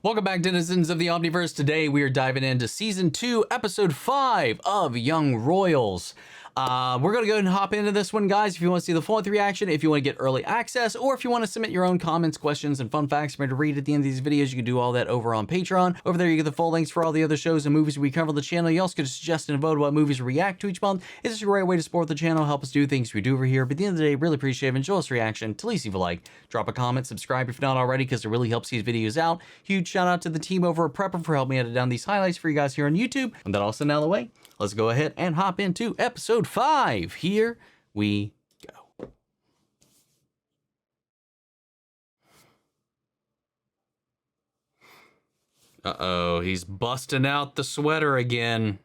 Welcome back, denizens of the Omniverse. Today we are diving into Season 2, Episode 5 of Young Royals. We're going to go ahead and hop into this one, guys. If you want to see the full reaction, if you want to get early access, or if you want to submit your own comments, questions, and fun facts for me to read at the end of these videos, you can do all that over on Patreon. Over there, you get the full links for all the other shows and movies we cover on the channel. You also get to suggest and vote what movies we react to each month. It's just a great way to support the channel, help us do things we do over here. But at the end of the day, really appreciate it. Enjoy this reaction. To least leave a like, drop a comment, subscribe if you're not already, because it really helps these videos out. Huge shout out to the team over at Prepper for helping me edit down these highlights for you guys here on YouTube. And that all sent out of the way, let's go ahead and hop into Episode 5. Here we go. Uh-oh, he's busting out the sweater again.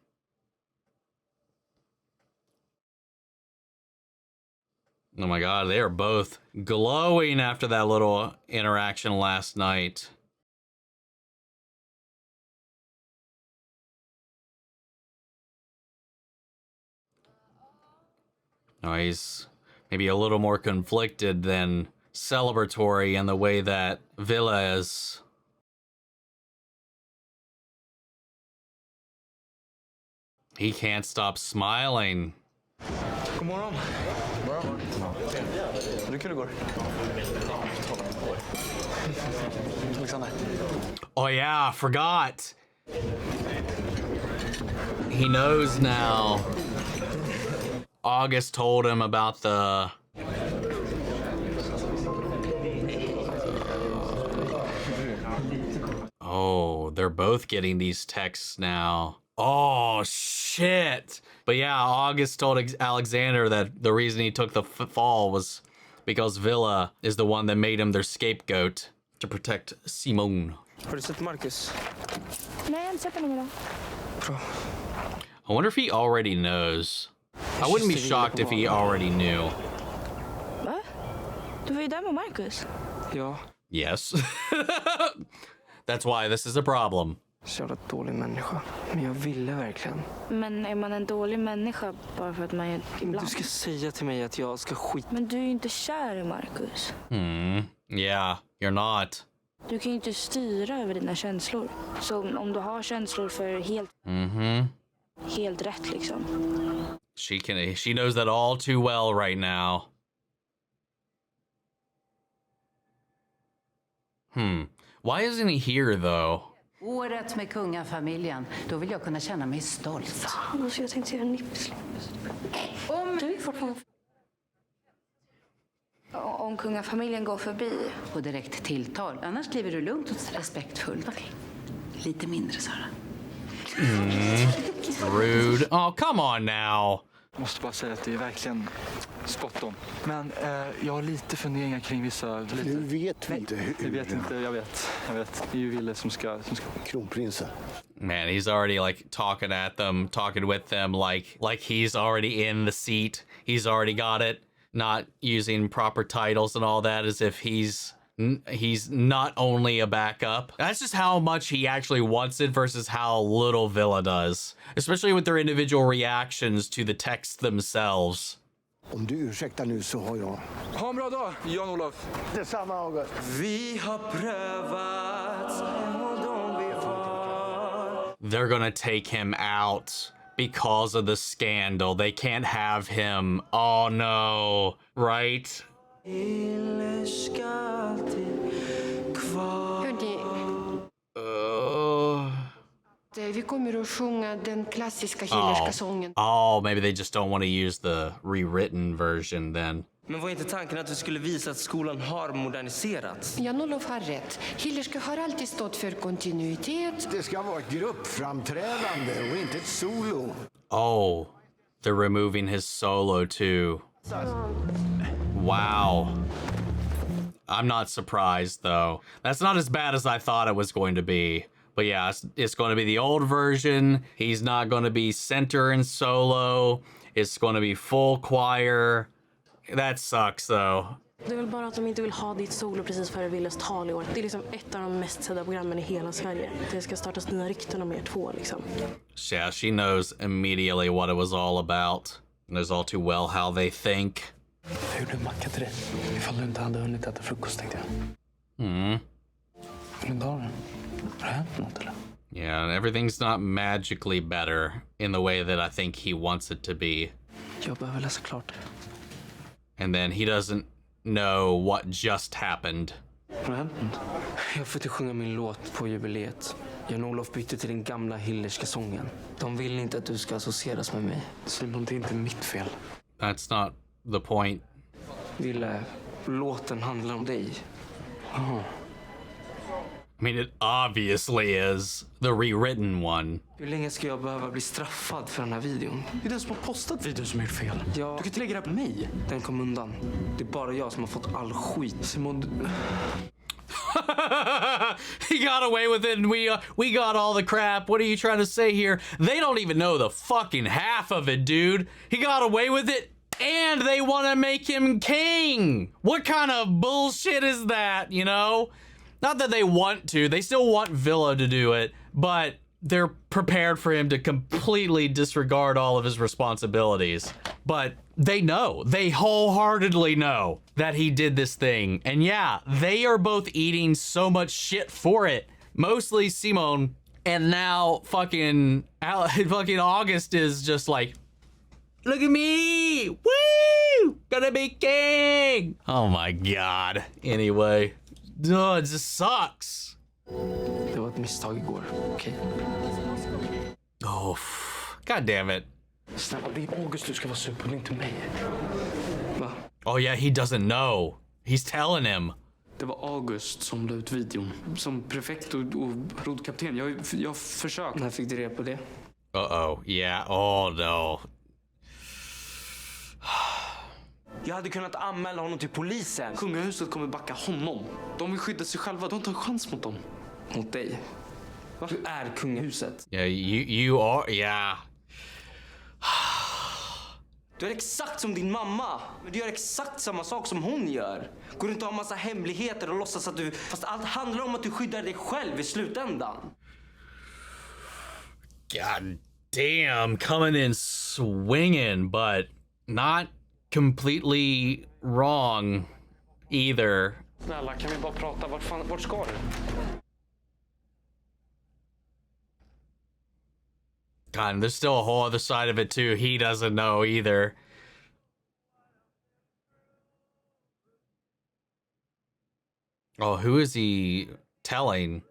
Oh my god, they are both glowing after that little interaction last night. Oh, he's maybe a little more conflicted than celebratory in the way that Villa is. He can't stop smiling. God morgon. Var det kul igår? Alexander. Oh yeah, I forgot. He knows now. August told him about the... Oh, they're both getting these texts now. Oh, shit. But yeah, August told Alexander that the reason he took the fall was because Villa is the one that made him their scapegoat to protect Simone. Har du sett Marcus? Nej, jag har inte sett honom idag. Bra. I wonder if he already knows. I wouldn't be shocked if he already knew. Va? Du var ju där med Marcus. Ja. Yes. That's why this is a problem. Så jävla dålig människa. Men jag ville verkligen. Men är man en dålig människa bara för att man är ibland? Du ska säga till mig att jag ska skita. Men du är ju inte kär i Marcus. Yeah, you're not. Du kan ju inte styra över dina känslor. Så om du har känslor för helt rätt liksom. She knows that all too well right now. Why isn't he here though? Året med kungafamiljen. Då vill jag kunna känna mig stolt. Alltså jag tänkte göra nippsling. Du är fortfarande... Om kungafamiljen går förbi. Och direkt tilltal. Annars kliver du lugnt och respektfullt. Okej. Lite mindre, Sara. Rude. Oh, come on now. Jag måste bara säga att det är verkligen spot on. Men jag har lite funderingar kring vissa... Nu vet vi inte hur. Jag vet inte, jag vet. Det är ju Ville som ska... Kronprinsen. Man, he's already like talking at them, talking with them like he's already in the seat. He's already got it. Not using proper titles and all that as if he's not only a backup. That's just how much he actually wants it versus how little Villa does. Especially with their individual reactions to the texts themselves. Om du ursäktar nu så har jag... Ha en bra dag, Jan-Olof. Detsamma, August. Vi har prövat och de vi var. They're gonna take him out because of the scandal. They can't have him. Oh no, right? Vi kommer att sjunga den klassiska hillerska sången. Oh, maybe they just don't want to use the rewritten version then. Men var inte tanken att du skulle visa att skolan har moderniserats? Jan-Olof har rätt. Hillerska har alltid stått för kontinuitet. Det ska vara ett gruppframträdande och inte ett solo. Oh, they're removing his solo too. Wow. I'm not surprised though. That's not as bad as I thought it was going to be. But yeah, it's going to be the old version. He's not going to be center and solo. It's going to be full choir. That sucks though. Det är väl bara att de inte vill ha ditt solo precis före Villes tal i år. Det är liksom ett av de mest sedda programmen i hela Sverige. Det ska startas nya rykten om er två liksom. Yeah, she knows immediately what it was all about. Knows all too well how they think. Jag gjorde en macka till dig. Ifall du inte hade hunnit äta frukost tänkte jag. Mm. Vill du inte ha den? något eller? Yeah, and everything's not magically better in the way that I think he wants it to be. Jag behöver läsa klart. And then he doesn't know what just happened. Vad har hänt? Jag får inte sjunga min låt på jubileet. Jan-Olof bytte till den gamla hillerska sången. De vill inte att du ska associeras med mig. Simon, det är inte mitt fel. That's not the point. Ville, låten handlar om dig. I mean, it obviously is the rewritten one. Hur länge ska jag behöva bli straffad för den här videon? Det är den som har postat videon som är fel. Ja, Du kan inte lägga det här på mig. den kom undan. Det är bara jag som har fått all skit. Simon, He got away with it and we got all the crap. What are you trying to say here? They don't even know the fucking half of it, dude. He got away with it and they want to make him king. What kind of bullshit is that, you know? Not that they want to. They still want Villa to do it, but they're prepared for him to completely disregard all of his responsibilities. But they know, they wholeheartedly know that he did this thing. And yeah, they are both eating so much shit for it. Mostly Simon. And now fucking August is just like, look at me! Woo! Gonna be king! Oh my God. Anyway. It just sucks. Det var ett misstag igår, okej? Oh, God damn it. snälla, det är August du ska vara sur på, det är inte mig. Va? Oh yeah, he doesn't know. He's telling him. Det var August som la ut videon. Som prefekt och roddkapten. Jag har försökt. När fick du reda på det? Uh-oh. Yeah. Oh no. Jag hade kunnat anmäla honom till polisen. Kungahuset kommer backa honom. De vill skydda sig själva. De tar en chans mot dem. Mot dig? Va? Du är kungahuset. Yeah, you are. Yeah. Du är exakt som din mamma. Men du gör exakt samma sak som hon gör. Går du inte att ha massa hemligheter och låtsas att du... Fast allt handlar om att du skyddar dig själv i slutändan. God damn, coming in swinging, but not completely wrong either. Snälla, kan vi bara prata? Vart ska du? God, and there's still a whole other side of it too. He doesn't know either. Oh, who is he telling?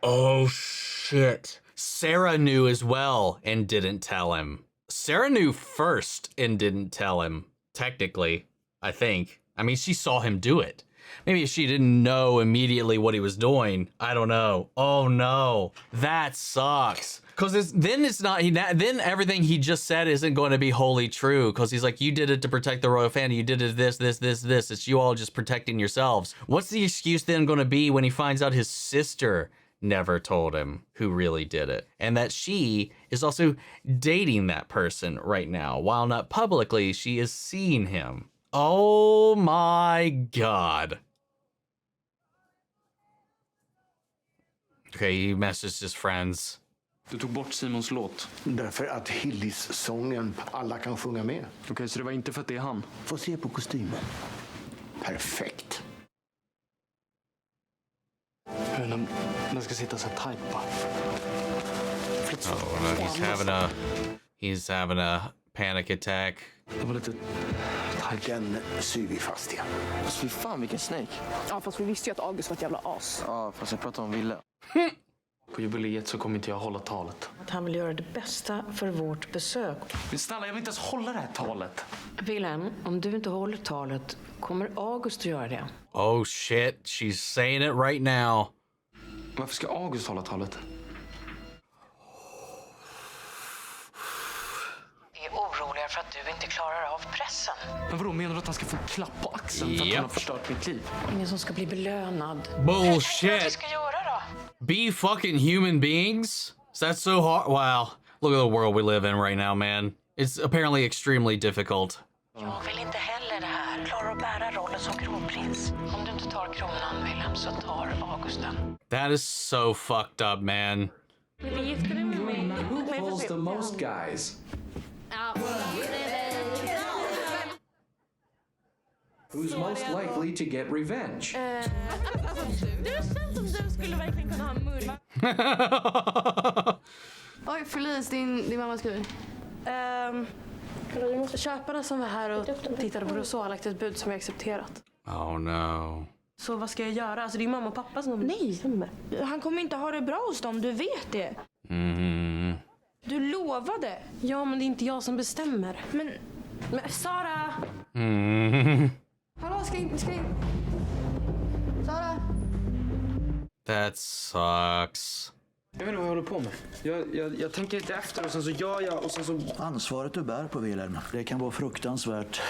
Oh, shit. Sarah knew as well and didn't tell him. Sarah knew first and didn't tell him, technically, I think. I mean, she saw him do it. Maybe she didn't know immediately what he was doing. I don't know. Oh, no. That sucks. Because then then everything he just said isn't going to be wholly true. Because he's like, you did it to protect the royal family. You did it this. It's you all just protecting yourselves. What's the excuse then going to be when he finds out his sister never told him who really did it? And that she is also dating that person right now. While not publicly, she is seeing him. Oh my God. Okay, he messaged his friends. Du tog bort Simons låt. Därför att Hillis-sången alla kan sjunga med. Okej, så det var inte för att det är han? Få se på kostymen. Perfekt. Den ska sitta så tajt bara. Oh no, he's having a panic attack. Det var lite tajt. Den syr vi fast igen. Fy fan vilken snake. Ja, fast vi visste ju att August var ett jävla as. Ja, fast jag pratade om Ville. På jubileet så kommer inte jag hålla talet. Att han vill göra det bästa för vårt besök. Men snälla, jag vill inte ens hålla det här talet. Wilhelm, om du inte håller talet kommer August att göra det. Oh shit, she's saying it right now. Varför ska August hålla talet? Vi är oroliga för att du inte klarar av pressen. Men vadå, menar du att han ska få en klapp på axeln för att han har förstört mitt liv? Ingen som ska bli belönad. Bullshit. Vad ska göra då? Be fucking human beings? Is that so hard? Wow. Look at the world we live in right now, man. It's apparently extremely difficult. Jag vill inte heller det här. Klara att bära rollen som kronprins. Om du inte tar kronan, Wilhelm, så tar August den. That is so fucked up, man. Who pulls the most guys? Who's most likely to get revenge? Du känns som skulle verkligen kunna ha en murr. Oj, förlis, din mamma skriver. Vi måste köparna som var här och tittade på Rousseau har lagt ett bud som jag accepterat. Oh no. Så vad ska jag göra? Alltså det är mamma och pappa som Nej, han kommer inte ha det bra hos dem, du vet det. Du lovade. Ja, men det är inte jag som bestämmer. Men Sara! Hallå, skriv. Sara! That sucks. Jag vet inte vad jag håller på med. Jag tänker inte efter och sen så gör jag och sen så... Ansvaret du bär på, Wilhelm, det kan vara fruktansvärt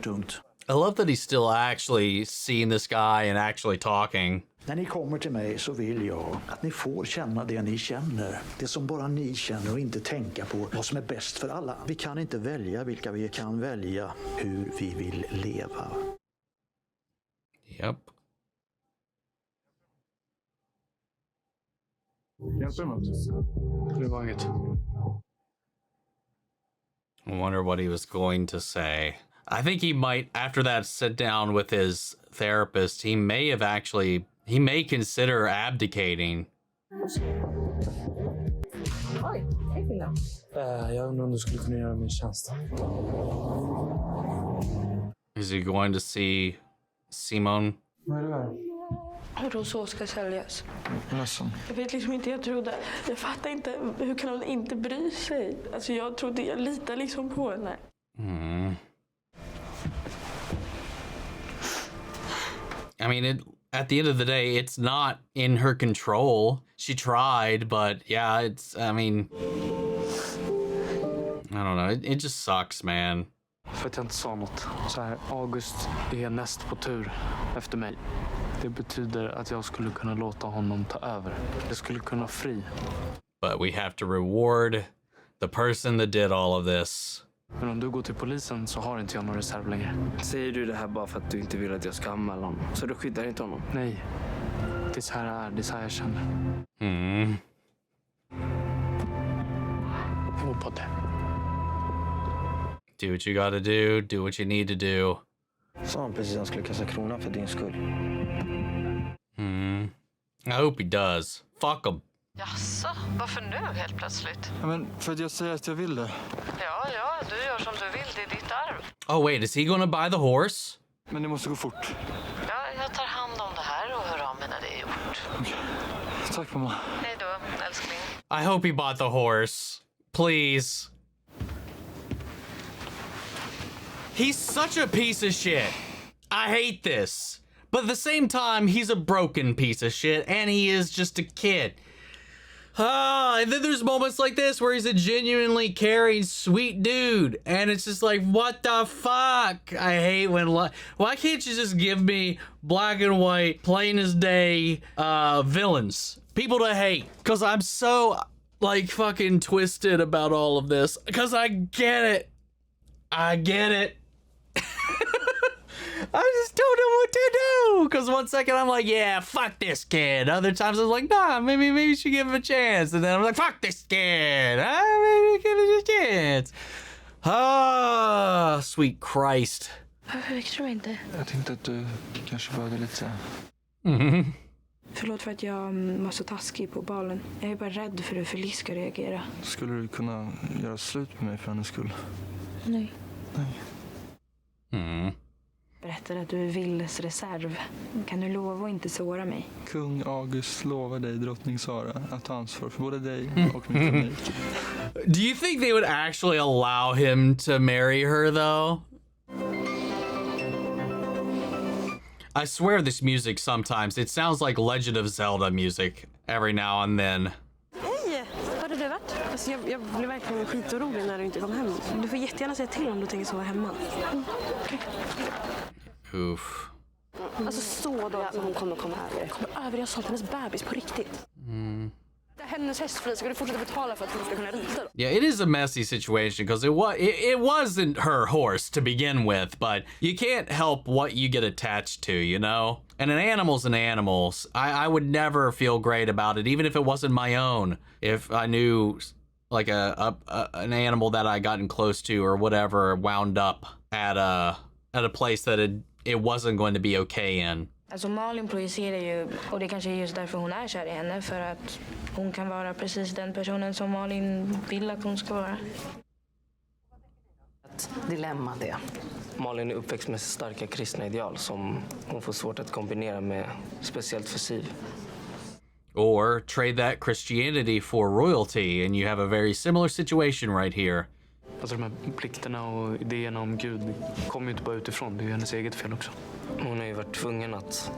tungt. I love that he's still actually seeing this guy and actually talking. När ni kommer till mig så vill jag att ni får känna det ni känner. Det som bara ni känner och inte tänka på vad som är bäst för alla. Vi kan inte välja vilka vi kan välja, hur vi vill leva. Yep. Hjälper det något? Det var inget. I wonder what he was going to say. I think he might, after that sit down with his therapist, he may consider abdicating. Jag undrar om du skulle kunna göra min tjänst. Is he going to see Simon? Vad är det här? Rousseau ska säljas. Ledsen. Jag vet liksom inte, jag fattar inte, hur kan hon inte bry sig? Alltså jag litar liksom på henne. I mean, at the end of the day, it's not in her control. She tried, but yeah, I don't know. It just sucks, man. För att jag inte sa något. Så här, August är näst på tur efter mig. Det betyder att jag skulle kunna låta honom ta över. Jag skulle kunna fri. But we have to reward the person that did all of this. Men om du går till polisen så har inte jag någon reserv längre. Säger du det här bara för att du inte vill att jag ska anmäla honom? Så du skyddar inte honom? Nej. Det är så här det är så här jag känner. Tro på det. Do what you gotta do what you need to do. Sa han precis att han skulle kasta kronan för din skull? I hope he does. Fuck him. Jaså, varför nu helt plötsligt? Ja, men för att jag säger att jag vill det. Ja, du gör som du vill, det är ditt arv. Oh wait, is he gonna buy the horse? Men det måste gå fort. Ja, jag tar hand om det här och hör av mig när det är gjort. Tack mamma. Hej då, älskling. I hope he bought the horse. Please. He's such a piece of shit. I hate this. But at the same time, he's a broken piece of shit, and he is just a kid. And then there's moments like this where he's a genuinely caring, sweet dude, and it's just like, what the fuck? I hate when, why can't you just give me black and white, plain as day, villains? People to hate. Because I'm so, like, fucking twisted about all of this. Because I get it. I get it. I just don't know what to do. Because one second I'm like, yeah, fuck this kid. Other times I'm like, nah, maybe you should give him a chance. And then I'm like, fuck this kid. Maybe give him a chance. Ah, sweet Christ. Varför väckte du inte? Jag tänkte att du kanske behövde lite. Förlåt för att jag var så taskig på balen. Jag är bara rädd för hur Felice ska reagera. Skulle du kunna göra slut med mig för hennes skull? Nej. Nej. Berättade att du är Willes reserv. Kan du lova att inte såra mig? Kung August lovar dig, drottning Sara, att ta ansvar för både dig och min familj. Do you think they would actually allow him to marry her though? I swear this music sometimes, it sounds like Legend of Zelda music every now and then. Hej! Var har du varit? Alltså jag blev verkligen skitorolig när du inte kom hem. Du får jättegärna säga till om du tänker sova hemma. Oof. Alltså så då att hon kommer över. Kommer över, jag sa till hennes bebis på riktigt. Det är hennes hästfri, ska du fortsätta betala för att hon ska kunna rita då? Yeah, it is a messy situation because it wasn't her horse to begin with, but you can't help what you get attached to, you know? And an animal's an animal. I would never feel great about it, even if it wasn't my own. If I knew like an animal that I gotten close to or whatever wound up at a place that it wasn't going to be okay in. Alltså Malin projicerar ju, och det kanske är just därför hon är kär i henne, för att hon kan vara precis den personen som Malin vill att hon ska vara. Ett dilemma det. Malin är uppväxt med starka kristna ideal som hon får svårt att kombinera med, speciellt för Siv. Or trade that Christianity for royalty and you have a very similar situation right here. Alltså de här plikterna och idéerna om Gud kommer ju inte bara utifrån. Det är ju hennes eget fel också. Hon har ju varit tvungen att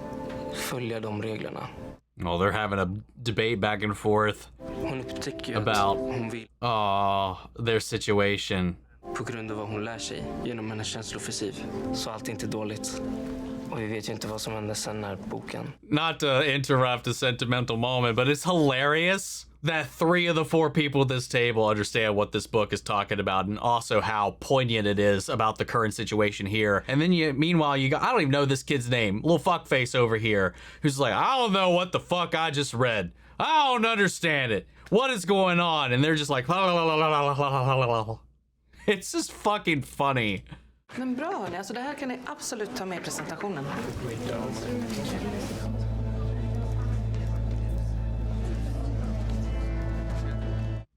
följa de reglerna. Oh, they're having a debate back and forth Hon upptäcker ju about att hon vill their situation. på grund av vad hon lär sig genom hennes känslor för Siv. Så allt är inte dåligt. Och vi vet ju inte vad som hände sen när boken. Not to interrupt a sentimental moment, but it's hilarious that 3 of the 4 people at this table understand what this book is talking about, and also how poignant it is about the current situation here. And then meanwhile, you got, I don't even know this kid's name, little fuckface over here, who's like, I don't know what the fuck I just read. I don't understand it. What is going on? And they're just like, it's just fucking funny. Men bra hörni, alltså det här kan ni absolut ta med i presentationen.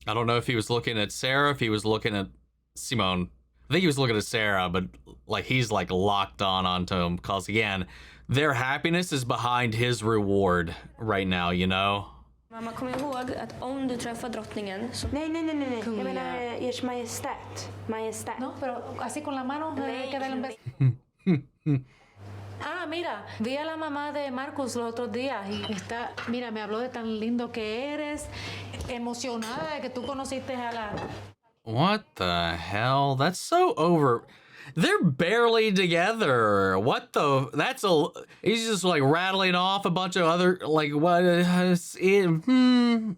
I don't know if he was looking at Sarah, if he was looking at Simone. I think he was looking at Sarah, but like he's like locked onto him because again, their happiness is behind his reward right now, you know? Mamma, kom ihåg att om du träffar drottningen så... Nej. Jag menar ers majestät. Majestät. No, pero así con la mano que dar un beso. Ah, mira, vi a la mamá de Marcus los otros días y está, mira, me habló de tan lindo que eres, emocionada de que tú conociste a la... What the hell? That's so over... They're barely together. What the? That's a... He's just like rattling off a bunch of other... Like, what? That's... I don't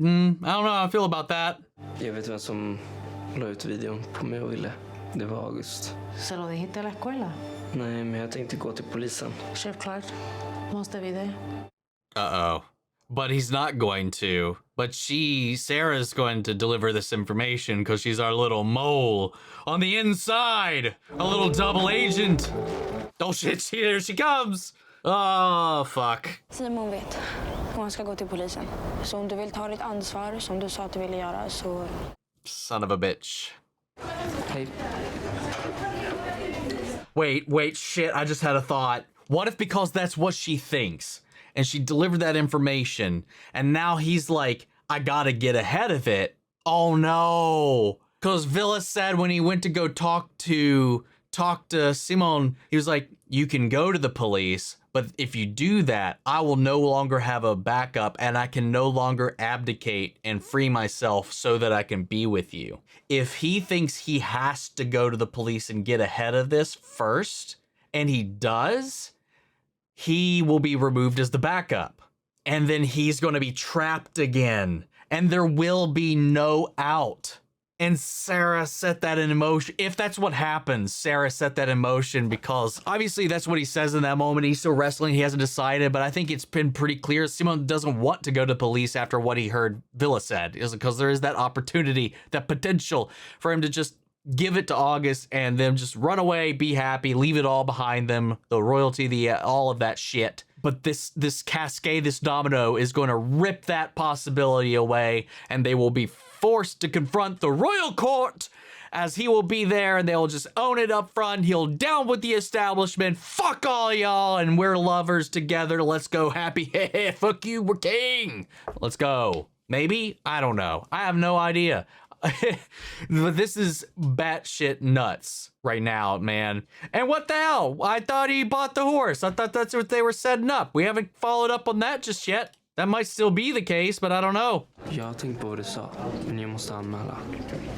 know how I feel about that. Jag vet vem som la ut videon på mig och Ville. Det var August. Se lo dijiste a la escuela? Nej, men jag tänkte gå till polisen. Självklart. Måste vi det? Uh-oh. But he's not going to. But Sarah's going to deliver this information because she's our little mole on the inside. A little double agent. Oh shit, here she comes. Oh, fuck. Simon vet. Hon ska gå till polisen. Så om du vill ta ditt ansvar som du sa att du ville göra så... Son of a bitch. Hey. Wait, shit, I just had a thought. What if because that's what she thinks, and she delivered that information, and now he's like, I gotta get ahead of it. Oh no. Because Villa said when he went to go talk to Simon, he was like, you can go to the police, but if you do that, I will no longer have a backup and I can no longer abdicate and free myself so that I can be with you. If he thinks he has to go to the police and get ahead of this first, and he does, he will be removed as the backup. And then he's going to be trapped again. And there will be no out. And Sarah set that in motion. If that's what happens, Sarah set that in motion because obviously that's what he says in that moment. He's still wrestling. He hasn't decided, but I think it's been pretty clear. Simon doesn't want to go to police after what he heard Villa said, because there is that opportunity, that potential for him to just give it to August and then just run away, be happy, leave it all behind them, the royalty, all of that shit. But this cascade, this domino is going to rip that possibility away, and they will be forced to confront the royal court as he will be there and they'll just own it up front. He'll down with the establishment. Fuck all y'all and we're lovers together. Let's go happy. Hey, fuck you, we're king. Let's go. Maybe? I don't know. I have no idea. But this is batshit nuts right now, man. And what the hell? I thought he bought the horse. I thought that's what they were setting up. We haven't followed up on that just yet. That might still be the case, but I don't know. Jag har tänkt på vad du sa, men jag måste anmäla.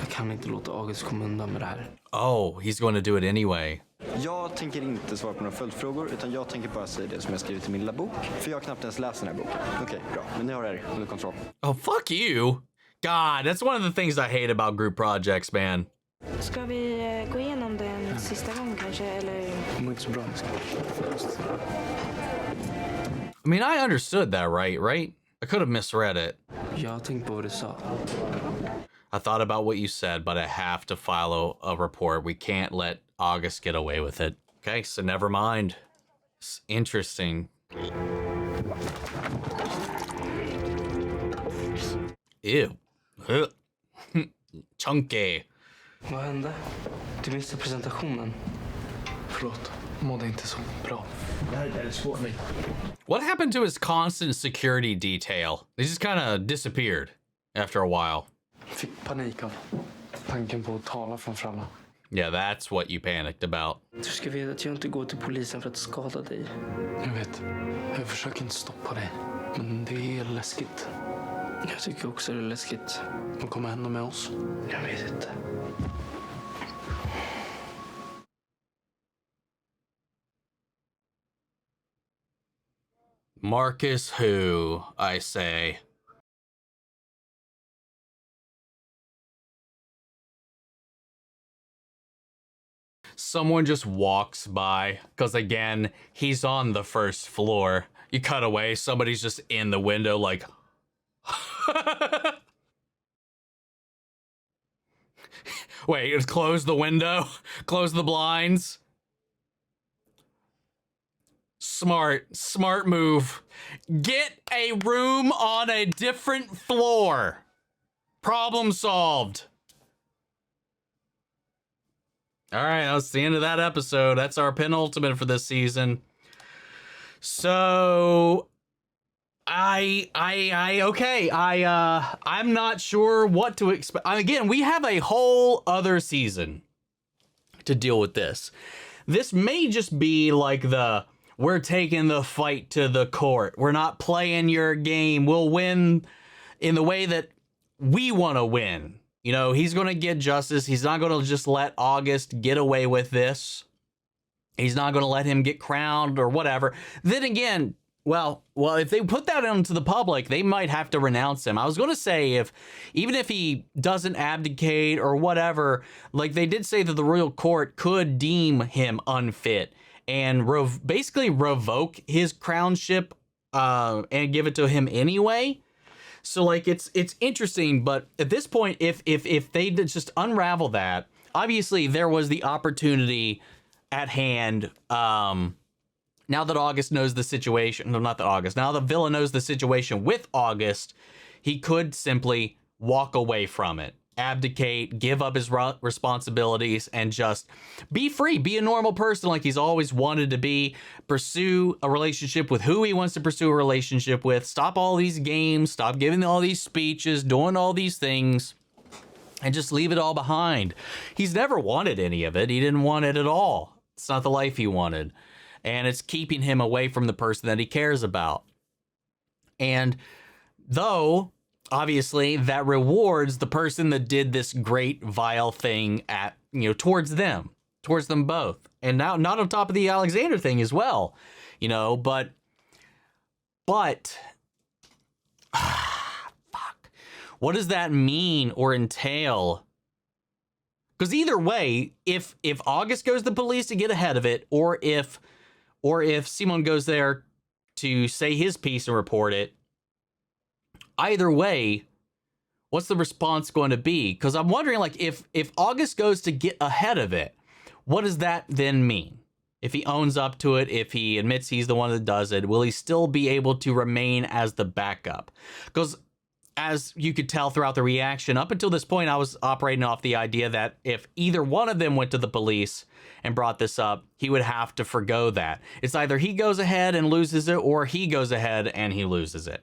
Jag kan inte låta August komma undan med det här. Oh, he's going to do it anyway. Jag tänker inte svara på några följdfrågor, utan jag tänker bara säga det som jag skrivit i min lilla bok. För jag har knappt ens läst den här boken. Okej, bra. Men ni har det här under kontroll. Oh, fuck you. God, that's one of the things I hate about group projects, man. Ska vi gå igenom den sista gången kanske, eller? Det var inte så bra. I mean, I understood that, right? I could have misread it. Jag har tänkt på vad du sa. I thought about what you said, but I have to file a report. We can't let August get away with it. Okay, so never mind. It's interesting. Ew. Ugh. Chunky. Vad hände? Du missade presentationen. Förlåt, mådde inte så bra. What happened to his constant security detail? They just kind of disappeared after a while. Fick panik av tanken på att tala framför alla. Yeah, that's what you panicked about. Du ska veta att jag inte går till polisen för att skada dig. Jag vet, jag försöker inte stoppa dig. Men det är läskigt. Jag tycker också det är läskigt. Vad kommer hända med oss? Jag vet inte. Marcus who, I say. Someone just walks by, because again, he's on the first floor. You cut away, somebody's just in the window like... Wait, just close the window? Close the blinds? Smart move. Get a room on a different floor. Problem solved. All right, that's the end of that episode. That's our penultimate for this season. So I'm not sure what to expect. Again, we have a whole other season to deal with this. This may just be like we're taking the fight to the court. We're not playing your game. We'll win in the way that we want to win. You know, he's going to get justice. He's not going to just let August get away with this. He's not going to let him get crowned or whatever. Then again, well, if they put that into the public, they might have to renounce him. I was going to say, even if he doesn't abdicate or whatever, like they did say that the royal court could deem him unfit and basically revoke his crownship and give it to him anyway. So like it's interesting, but at this point, if they just unravel that, obviously there was the opportunity at hand. Now that August knows the situation, no, not that August. Now that Villa knows the situation with August, he could simply walk away from it, abdicate, give up his responsibilities, and just be free, be a normal person like he's always wanted to be, pursue a relationship with who he wants to pursue a relationship with, stop all these games, stop giving all these speeches, doing all these things, and just leave it all behind. He's never wanted any of it. He didn't want it at all. It's not the life he wanted. And it's keeping him away from the person that he cares about. And though obviously that rewards the person that did this great vile thing towards them both, and now not on top of the Alexander thing as well, but fuck, what does that mean or entail? Because either way, if August goes to the police to get ahead of it, or if Simon goes there to say his piece and report it, either way, what's the response going to be? Because I'm wondering, like, if August goes to get ahead of it, what does that then mean? If he owns up to it, if he admits he's the one that does it, will he still be able to remain as the backup? Because as you could tell throughout the reaction, up until this point, I was operating off the idea that if either one of them went to the police and brought this up, he would have to forgo that. It's either he goes ahead and loses it, or he goes ahead and he loses it.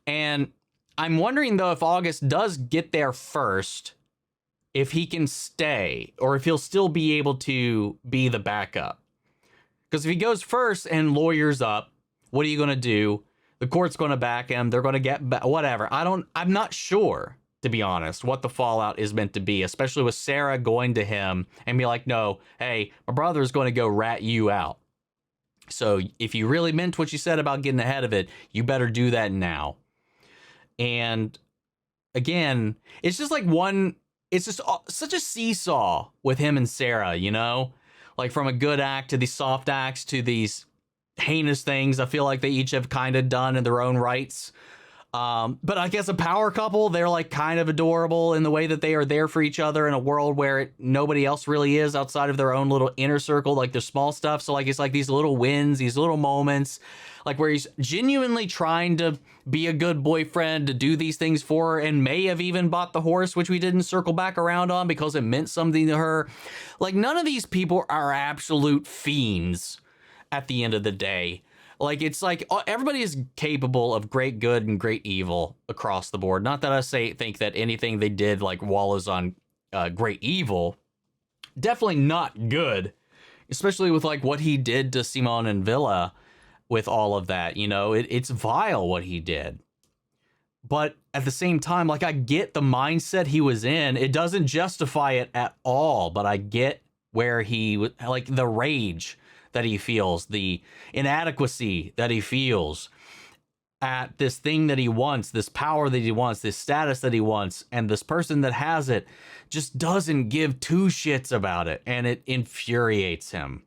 And I'm wondering, though, if August does get there first, if he can stay, or if he'll still be able to be the backup. Because if he goes first and lawyers up, what are you going to do? The court's going to back him. They're going to get whatever. I'm not sure, to be honest, what the fallout is meant to be, especially with Sarah going to him and be like, no, hey, my brother is going to go rat you out. So if you really meant what you said about getting ahead of it, you better do that now. And again, it's just like it's just such a seesaw with him and Sarah, like from a good act to these soft acts to these heinous things I feel like they each have kind of done in their own rights. But I guess a power couple, they're like kind of adorable in the way that they are there for each other in a world where nobody else really is outside of their own little inner circle, like their small stuff. So like, it's like these little wins, these little moments, like where he's genuinely trying to be a good boyfriend, to do these things for her, and may have even bought the horse, which we didn't circle back around on because it meant something to her. Like, none of these people are absolute fiends at the end of the day. Like, it's like everybody is capable of great good and great evil across the board. Not that I think that anything they did like wallows on great evil. Definitely not good, especially with like what he did to Simone and Villa with all of that. You know, it's vile what he did. But at the same time, like, I get the mindset he was in. It doesn't justify it at all, but I get where he, like, the rage that he feels, the inadequacy that he feels at this thing that he wants, this power that he wants, this status that he wants, and this person that has it just doesn't give two shits about it, and it infuriates him.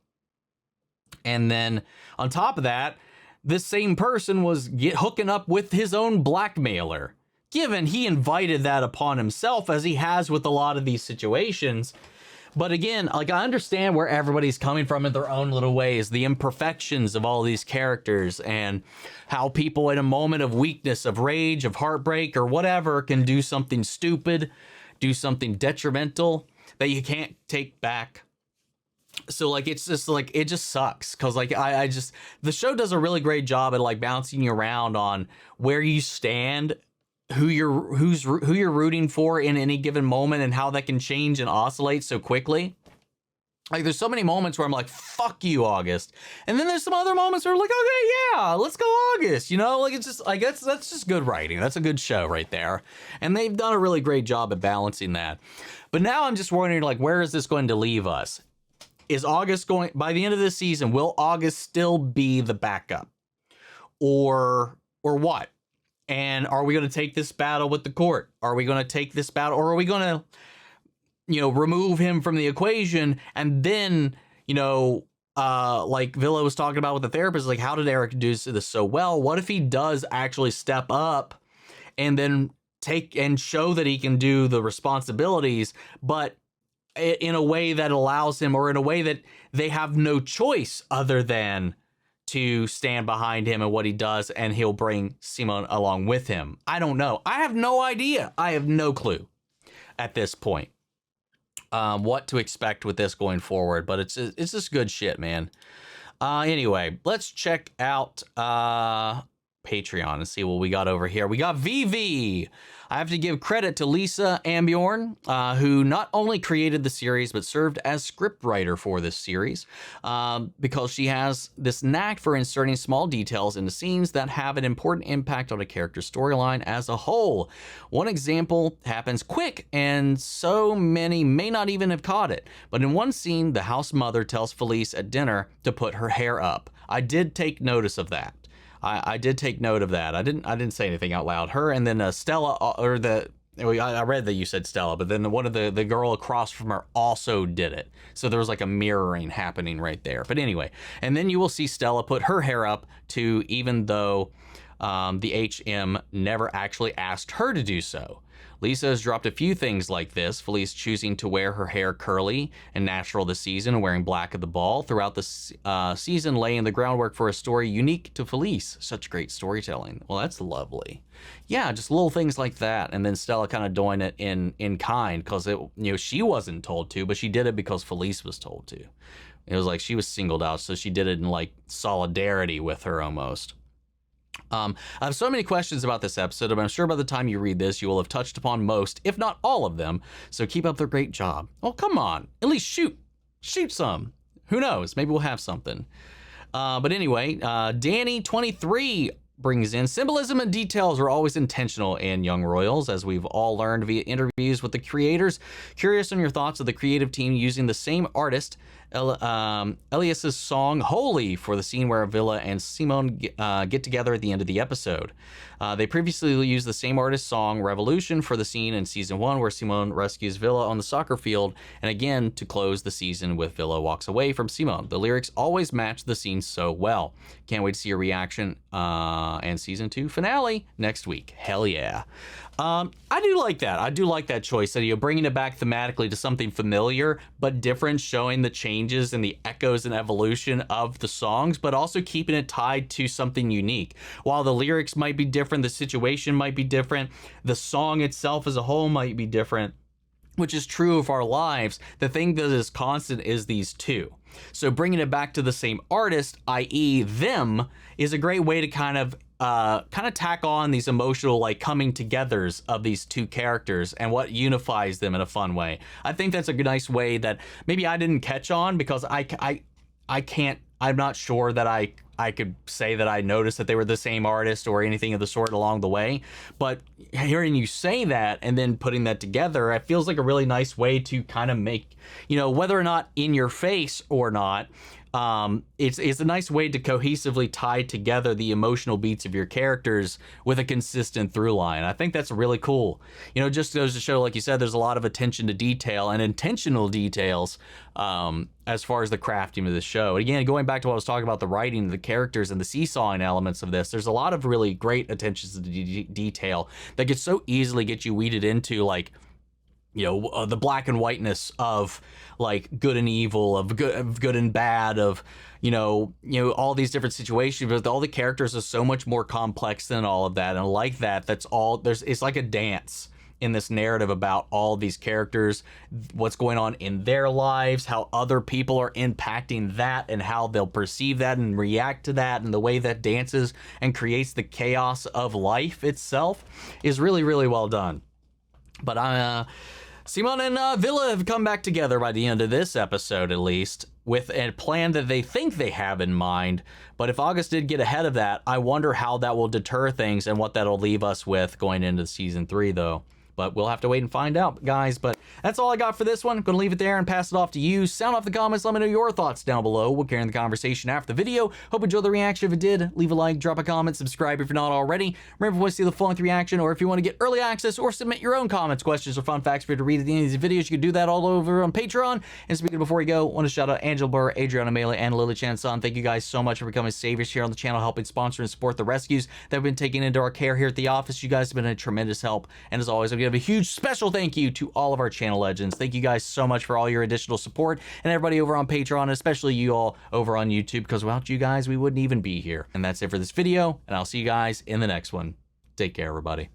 And then on top of that, this same person was hooking up with his own blackmailer, given he invited that upon himself, as he has with a lot of these situations. But again, like, I understand where everybody's coming from in their own little ways, the imperfections of all these characters, and how people in a moment of weakness, of rage, of heartbreak, or whatever, can do something stupid, do something detrimental that you can't take back. So like, it's just like, it just sucks, because like I just, the show does a really great job at like bouncing you around on where you stand, who you're rooting for in any given moment, and how that can change and oscillate so quickly. Like, there's so many moments where I'm like, fuck you, August. And then there's some other moments where I'm like, okay, yeah, let's go, August. You know, like, it's just like, that's just good writing. That's a good show right there. And they've done a really great job at balancing that. But now I'm just wondering, like, where is this going to leave us? Is August going, by the end of this season, will August still be the backup? Or what? And are we going to take this battle with the court? Are we going to take this battle, or are we going to, you know, remove him from the equation? And then, you know, like Villa was talking about with the therapist, like, how did Eric do this so well? What if he does actually step up and then take and show that he can do the responsibilities, but in a way that allows him, or in a way that they have no choice other than to stand behind him and what he does, and he'll bring Simone along with him? I don't know. I have no idea. I have no clue at this point what to expect with this going forward, but it's just good shit, man. Anyway, let's check out Patreon and see what we got over here. We got VV. I have to give credit to Lisa Ambjorn, who not only created the series, but served as scriptwriter for this series, because she has this knack for inserting small details into scenes that have an important impact on a character's storyline as a whole. One example happens quick, and so many may not even have caught it. But in one scene, the house mother tells Felice at dinner to put her hair up. I did take notice of that. I did take note of that. I didn't say anything out loud. Her, and then Stella, or I read that you said Stella, but then one of the girl across from her also did it. So there was like a mirroring happening right there. But anyway, and then you will see Stella put her hair up too, even though the HM never actually asked her to do so. Lisa has dropped a few things like this. Felice choosing to wear her hair curly and natural this season, and wearing black at the ball throughout the season, laying the groundwork for a story unique to Felice. Such great storytelling. Well, that's lovely. Yeah, just little things like that. And then Stella kind of doing it in kind, because she wasn't told to, but she did it because Felice was told to. It was like she was singled out, so she did it in like solidarity with her almost. I have so many questions about this episode, but I'm sure by the time you read this, you will have touched upon most, if not all of them. So keep up the great job. Oh, come on. At least shoot some. Who knows? Maybe we'll have something. But anyway, Danny23 brings in, symbolism and details are always intentional in Young Royals, as we've all learned via interviews with the creators. Curious on your thoughts of the creative team using the same artist Elias's song Holy for the scene where Villa and Simone get together at the end of the episode. They previously used the same artist's song Revolution for the scene in season 1 where Simone rescues Villa on the soccer field, and again to close the season with Villa walks away from Simone. The lyrics always match the scene so well. Can't wait to see your reaction and season 2 finale next week. Hell yeah. I do like that. I do like that choice, that you're bringing it back thematically to something familiar but different, showing the changes and the echoes and evolution of the songs, but also keeping it tied to something unique. While the lyrics might be different, the situation might be different, the song itself as a whole might be different, which is true of our lives. The thing that is constant is these two. So bringing it back to the same artist, i.e. them, is a great way to kind of tack on these emotional like coming togethers of these two characters and what unifies them in a fun way. I think that's a nice way that maybe I didn't catch on because I'm not sure that I could say that I noticed that they were the same artist or anything of the sort along the way. But hearing you say that and then putting that together, it feels like a really nice way to kind of make, whether or not in your face or not, it's a nice way to cohesively tie together the emotional beats of your characters with a consistent through line. I think that's really cool. Just goes to show, like you said, there's a lot of attention to detail and intentional details as far as the crafting of the show. Again, going back to what I was talking about, the writing, the characters, and the seesawing elements of this, there's a lot of really great attention to detail that could so easily get you weeded into like, the black and whiteness of like good and evil, of good and bad, of all these different situations. But all the characters are so much more complex than all of that, and like that, it's like a dance in this narrative about all these characters, what's going on in their lives, how other people are impacting that, and how they'll perceive that and react to that, and the way that dances and creates the chaos of life itself is really, really well done. But Simone and Villa have come back together by the end of this episode, at least, with a plan that they think they have in mind. But if August did get ahead of that, I wonder how that will deter things and what that'll leave us with going into season 3, though. But we'll have to wait and find out, guys. But that's all I got for this one. I'm going to leave it there and pass it off to you. Sound off the comments. Let me know your thoughts down below. We'll carry on the conversation after the video. Hope you enjoyed the reaction. If it did, leave a like, drop a comment, subscribe if you're not already. Remember, if you want to see the full length reaction, or if you want to get early access or submit your own comments, questions, or fun facts for you to read at the end of these videos, you can do that all over on Patreon. And speaking of before we go, I want to shout out Angela Burr, Adriana Mele, and Lily Chan-san. Thank you guys so much for becoming saviors here on the channel, helping sponsor and support the rescues that have been taken into our care here at the office. You guys have been a tremendous help. And as always, I'm going to give a huge special thank you to all of our channel legends. Thank you guys so much for all your additional support, and everybody over on Patreon, especially you all over on YouTube, because without you guys, we wouldn't even be here. And that's it for this video, and I'll see you guys in the next one. Take care, everybody.